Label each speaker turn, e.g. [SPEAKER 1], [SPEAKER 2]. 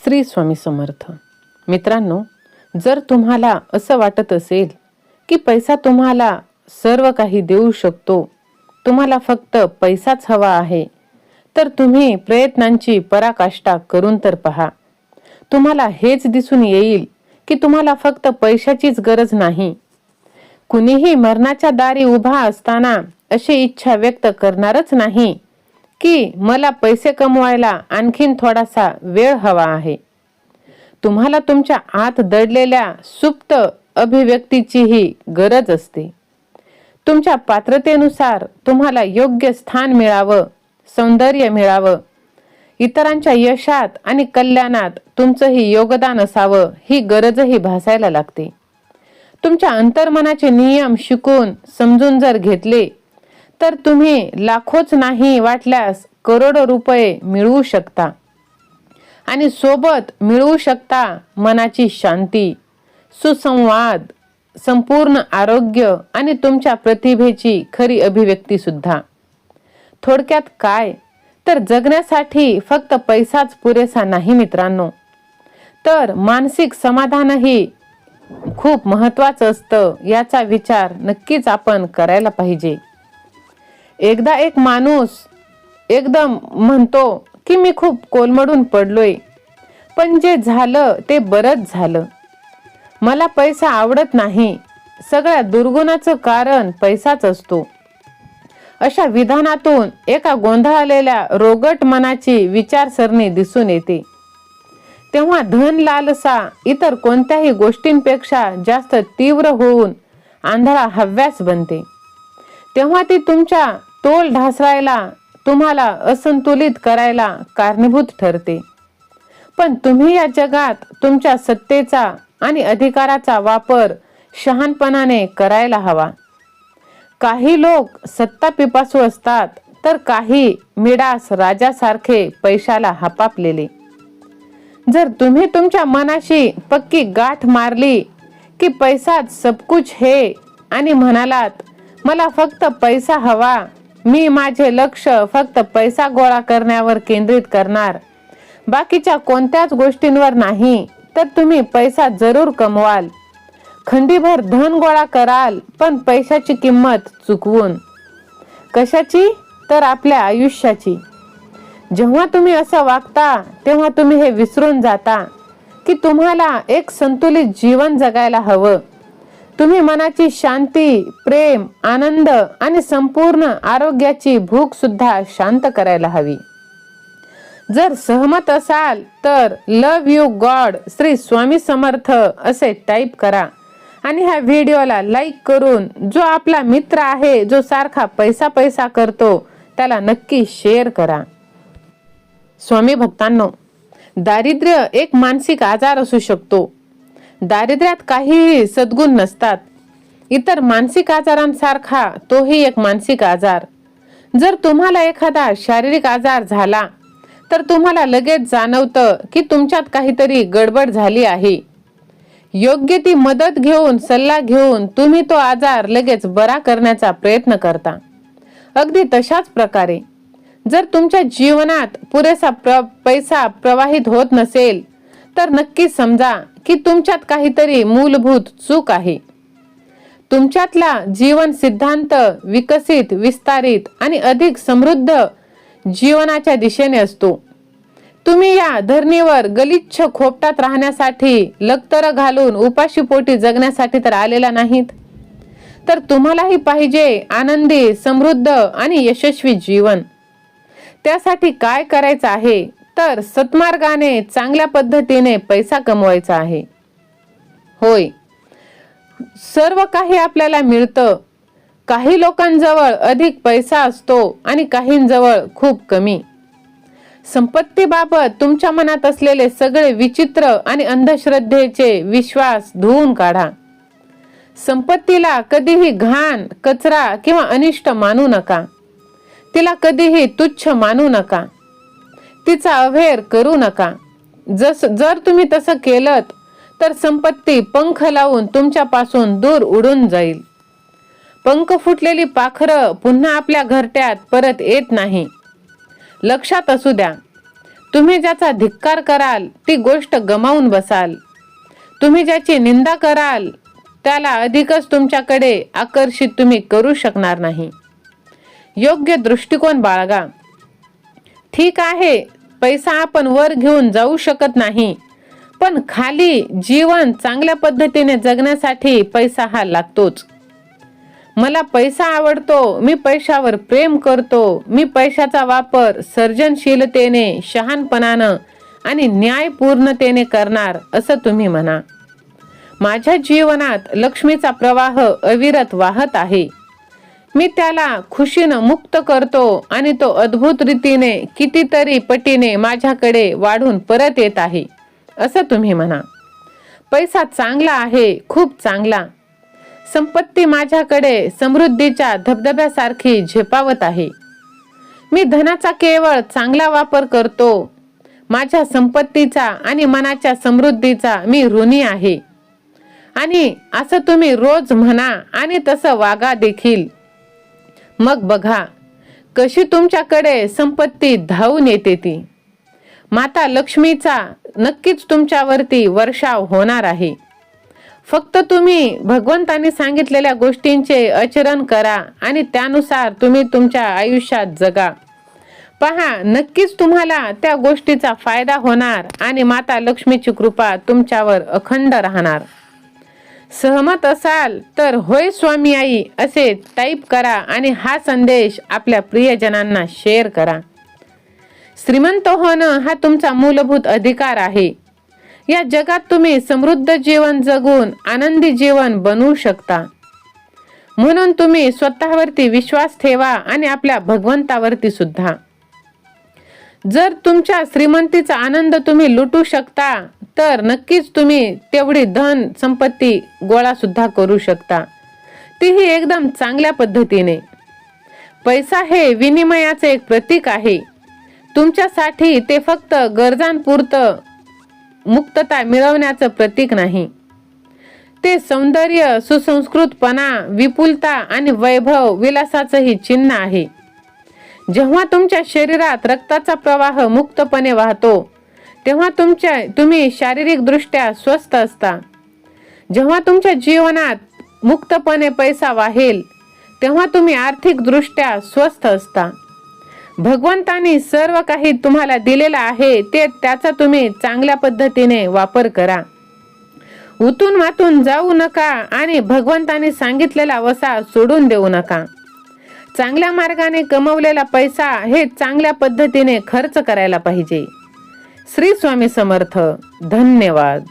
[SPEAKER 1] श्री स्वामी समर्थ. मित्रांनो, जर तुम्हाला असं वाटत असेल की पैसा तुम्हाला सर्व काही देऊ शकतो, तुम्हाला फक्त पैसाच हवा आहे, तर तुम्ही प्रयत्नांची पराकाष्ठा करून तर पहा. तुम्हाला हेच दिसून येईल की तुम्हाला फक्त पैशाचीच गरज नाही. कुणीही मरणाच्या दारी उभा असताना अशी इच्छा व्यक्त करणारच नाही की मला पैसे कमवायला आणखीन थोडासा वेळ हवा आहे. तुम्हाला तुमच्या आत दडलेल्या सुप्त अभिव्यक्तीचीही गरज असते. तुमच्या पात्रतेनुसार तुम्हाला योग्य स्थान मिळावं, सौंदर्य मिळावं, इतरांच्या यशात आणि कल्याणात तुमचंही योगदान असावं, ही गरजही भासायला लागते. तुमच्या अंतर्मनाचे नियम शिकून समजून जर घेतले तर तुम्ही लाखोच नाही वाटल्यास करोडो रुपये मिळवू शकता आणि सोबत मिळवू शकता मनाची शांती, सुसंवाद, संपूर्ण आरोग्य आणि तुमच्या प्रतिभेची खरी अभिव्यक्ती सुद्धा. थोडक्यात काय तर जगण्यासाठी फक्त पैसाच पुरेसा नाही मित्रांनो, तर मानसिक समाधानही खूप महत्वाचं असतं. याचा विचार नक्कीच आपण करायला पाहिजे. एकदा एक माणूस एकदम म्हणतो की मी खूप कोलमडून पडलोय, पण जे झालं ते बरंच झालं. मला पैसा आवडत नाही, सगळ्या दुर्गुणाचं कारण पैसाच असतो. अशा विधानातून एका गोंधळलेल्या रोगट मनाची विचारसरणी दिसून येते. तेव्हा धन लालसा इतर कोणत्याही गोष्टींपेक्षा जास्त तीव्र होऊन आंधळा हव्यास बनते. तेव्हा ती तुमच्या तोल ढासळायला, तुम्हाला असंतुलित करायला कारणीभूत ठरते. पण तुम्ही या जगात तुमच्या सत्तेचा आणि अधिकाराचा वापर शहाणपणाने करायला हवा. काही लोक सत्ता पिपासू असतात, तर काही मिडास राजासारखे पैशाला हपापलेले. जर तुम्ही तुमच्या मनाशी पक्की गाठ मारली की पैसाच सब कुछ है आणि म्हणालात मला फक्त पैसा हवा, मी माझे लक्ष फक्त पैसा गोळा करण्यावर केंद्रित करणार, बाकीच्या कोणत्याच गोष्टींवर नाही, तर तुम्ही पैसा जरूर कमवाल. खंडीभर धन गोळा कराल, पण पैशाची किंमत चुकवून. कशाची? तर आपल्या आयुष्याची. जेव्हा तुम्ही असं वागता तेव्हा तुम्ही हे विसरून जाता की तुम्हाला एक संतुलित जीवन जगायला हवं. तुम्ही मनाची शांती, प्रेम, आनंद आणि संपूर्ण आरोग्याची भूक सुद्धा शांत करायला हवी. जर सहमत असाल तर लव यू गॉड श्री स्वामी समर्थ असे टाईप करा आणि ह्या व्हिडिओला लाईक करून जो आपला मित्र आहे, जो सारखा पैसा पैसा करतो, त्याला नक्की शेअर करा. स्वामी भक्तांनो, दारिद्र्य एक मानसिक आजार असू शकतो. दारिद्र्यात काहीही सद्गुण नसतात. इतर मानसिक आजारांसारखा तोही एक मानसिक आजार. जर तुम्हाला एखादा शारीरिक आजार झाला तर तुम्हाला लगेच जाणवतं की तुमच्यात काहीतरी गडबड झाली आहे. योग्य ती मदत घेऊन, सल्ला घेऊन तुम्ही तो आजार लगेच बरा करण्याचा प्रयत्न करता. अगदी तशाच प्रकारे जर तुमच्या जीवनात पुरेसा पैसा प्रवाहित होत नसेल तर नक्की समजा की तुमच्यात काहीतरी मूलभूत चूक आहे. तुमच्यातला जीवन सिद्धांत विकसित, विस्तारित आणि अधिक समृद्ध जीवनाच्या दिशेने असतो. तुम्ही या धरणीवर गलिच्छ खोपटात राहण्यासाठी, लक्तर घालून उपाशीपोटी जगण्यासाठी तर आलेला नाहीत, तर तुम्हालाही पाहिजे आनंदी, समृद्ध आणि यशस्वी जीवन. त्यासाठी काय करायचं आहे तर सत्मार्गाने, चांगल्या पद्धतीने पैसा कमवायचा आहे. होय, सर्व काही आपल्याला मिळतं. काही लोकांजवळ अधिक पैसा असतो आणि काहींजवळ खूप कमी. संपत्तीबाबत तुमच्या मनात असलेले सगळे विचित्र आणि अंधश्रद्धेचे विश्वास धुवून काढा. संपत्तीला कधीही घाण, कचरा किंवा अनिष्ट मानू नका. तिला कधीही तुच्छ मानू नका. तिचा अवहेर करू नका. जर तुम्ही तसं केलं तर संपत्ती पंख लावून तुमच्यापासून दूर उडून जाईल. पंख फुटलेली पाखरं पुन्हा आपल्या घरट्यात परत येत नाही. लक्षात असू द्या, तुम्ही ज्याचा धिक्कार कराल ती गोष्ट गमावून बसाल. तुम्ही ज्याची निंदा कराल त्याला अधिकच तुमच्याकडे आकर्षित तुम्ही करू शकणार नाही. योग्य दृष्टिकोन बाळगा. ठीक आहे, पैसा आपण वर घेऊन जाऊ शकत नाही, पण खाली जीवन चांगल्या पद्धतीने जगण्यासाठी पैसा हा लागतोच. मला पैसा आवडतो, मी पैशावर प्रेम करतो, मी पैशाचा वापर सर्जनशीलतेने, शहाणपणानं आणि न्यायपूर्णतेने करणार असं तुम्ही म्हणा. माझ्या जीवनात लक्ष्मीचा प्रवाह अविरत वाहत आहे. मी त्याला खुशीनं मुक्त करतो आणि तो अद्भुत रीतीने कितीतरी पटीने माझ्याकडे वाढून परत येत आहे असं तुम्ही म्हणा. पैसा चांगला आहे, खूप चांगला. संपत्ती माझ्याकडे समृद्धीच्या धबधब्यासारखी झेपावत आहे. मी धनाचा केवळ चांगला वापर करतो. माझ्या संपत्तीचा आणि मनाच्या समृद्धीचा मी ऋणी आहे. आणि असं तुम्ही रोज म्हणा आणि तसं वागा देखील. मग बघा कशी तुमच्याकडे संपत्ती धावून येते ती. माता लक्ष्मीचा नक्कीच तुमच्यावरती वर्षाव होणार आहे. फक्त तुम्ही भगवंतांनी सांगितलेल्या गोष्टींचे आचरण करा आणि त्यानुसार तुम्ही तुमच्या आयुष्यात जगा. पहा, नक्कीच तुम्हाला त्या गोष्टीचा फायदा होणार आणि माता लक्ष्मीची कृपा तुमच्यावर अखंड राहणार. सहमत असाल तर होय स्वामी आई असे टाईप करा आणि हा संदेश आपल्या प्रियजनांना शेअर करा. श्रीमंत होणं हा तुमचा मूलभूत अधिकार आहे. या जगात तुम्ही समृद्ध जीवन जगून आनंदी जीवन बनवू शकता. म्हणून तुम्ही स्वतःवरती विश्वास ठेवा आणि आपल्या भगवंतावरती सुद्धा. जर तुमच्या श्रीमंतीचा आनंद तुम्ही लुटू शकता तर नक्कीच तुम्ही तेवढी धन संपत्ती गोळा सुद्धा करू शकता, तीही एकदम चांगल्या पद्धतीने. पैसा हे विनिमयाचे एक प्रतीक आहे. तुमच्यासाठी ते फक्त गरजांपुरतं मुक्तता मिळवण्याचं प्रतीक नाही. ते सौंदर्य, सुसंस्कृतपणा, विपुलता आणि वैभव विलासाचंही चिन्ह आहे. जेव्हा तुमच्या शरीरात रक्ताचा प्रवाह मुक्तपणे वाहतो तेव्हा तुम्ही शारीरिक दृष्ट्या स्वस्थ असता. जेव्हा तुमच्या जीवनात मुक्तपणे पैसा वाहेल तेव्हा तुम्ही आर्थिक दृष्ट्या स्वस्थ असता. भगवंतानी सर्व काही तुम्हाला दिलेलं आहे ते त्याचा तुम्ही चांगल्या पद्धतीने वापर करा. उतून मातून जाऊ नका आणि भगवंतानी सांगितलेला वसा सोडून देऊ नका. चांगल्या मार्गाने कमवलेला पैसा हे चांगल्या पद्धतीने खर्च करायला पाहिजे. श्री स्वामी समर्थ. धन्यवाद.